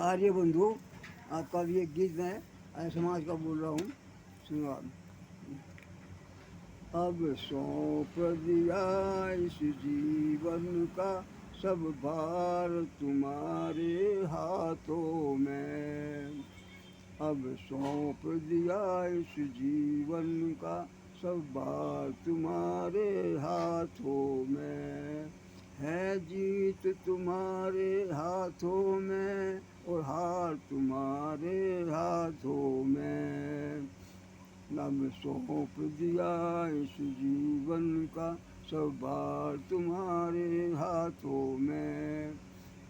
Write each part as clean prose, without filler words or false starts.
आर्य बंधु, आपका भी एक गीत मैं आर्य समाज का बोल रहा हूँ, सुनो आप। अब सौंप दिया इस जीवन का सब भार तुम्हारे हाथों में। अब सौंप दिया इस जीवन का सब भार तुम्हारे हाथों में। है जीत तुम्हारे हाथों में और हार तुम्हारे हाथों में। अब सौंप दिया इस जीवन का सब भार तुम्हारे हाथों में।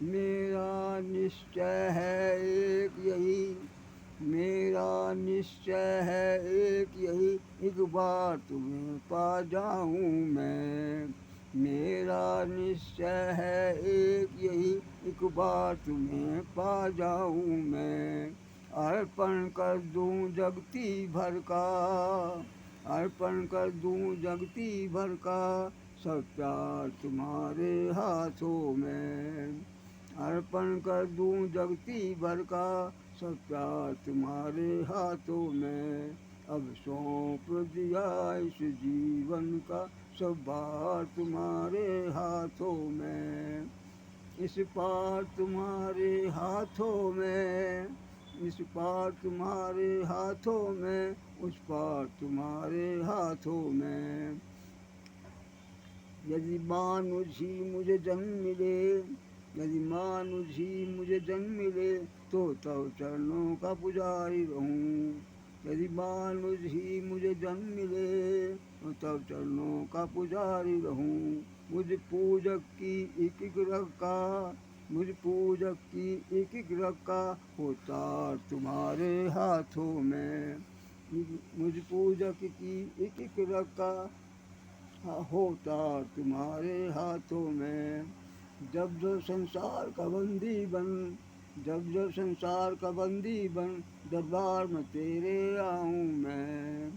मेरा निश्चय है एक यही, मेरा निश्चय है एक यही, एक बार तुम्हें पा जाऊं मैं। मेरा निश्चय है एक यही, एक बार तुम्हें पा जाऊं मैं। अर्पण कर दूं जगती भर का, अर्पण कर दूं जगती भर का सब प्यार तुम्हारे हाथों में। अर्पण कर दूं जगती भर का सब प्यार तुम्हारे हाथों में। अब सौंप दिया इस जीवन का सब भार तुम्हारे हाथों में। इस पार तुम्हारे हाथों में, इस पार तुम्हारे हाथों में, उस पार तुम्हारे हाथों में। यदि मानुष ही मुझे जन्म मिले, यदि मानुष ही मुझे जन्म मिले, तो तब चरणों का पुजारी रहूं। यदि मानुष ही मुझे जन्म मिले, तो तब चरणों का पुजारी रहूं। मुझ पूजक की एक एक रग का, मुझ पूजक की एक एक रग का होता तुम्हारे हाथों में। मुझ पूजक की एक एक रग का होता तुम्हारे हाथों में। जब जब संसार का बंदी बन, जब जब संसार का बंदी बन, दरबार में तेरे आऊँ मैं।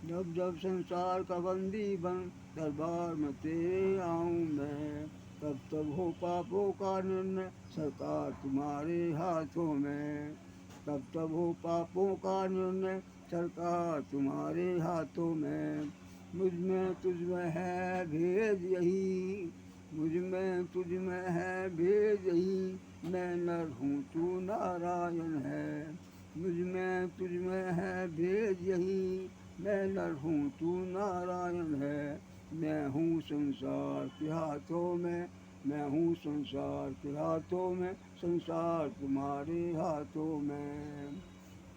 जब जब संसार का बंदी बन, दरबार में तेरे आऊँ मैं। तब तब हो पापों का निर्णय, सरकार तुम्हारे हाथों में। तब तब हो पापों का निर्णय, सरकार तुम्हारे हाथों में। मुझ में तुझ में है भेद यही, मुझ में तुझ में है भेद यही, मैं नर हूँ तू नारायण है। मुझ में तुझ में है भेद यही, मैं नर हूँ तू नारायण है। मैं हूँ संसार के हाथों में, मैं हूँ संसार के हाथों में, संसार तुम्हारे हाथों में।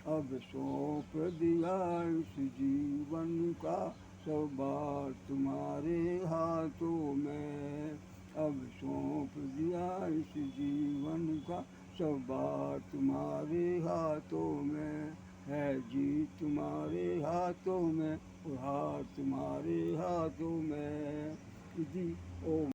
अब सौंप दिया इस जीवन का सब भार तुम्हारे हाथों में। अब सौंप दिया इस जीवन का सब भार तुम्हारे हाथों में। है जीत तुम्हारे हाथों में और हार तुम्हारे हाथों में। इति ओम।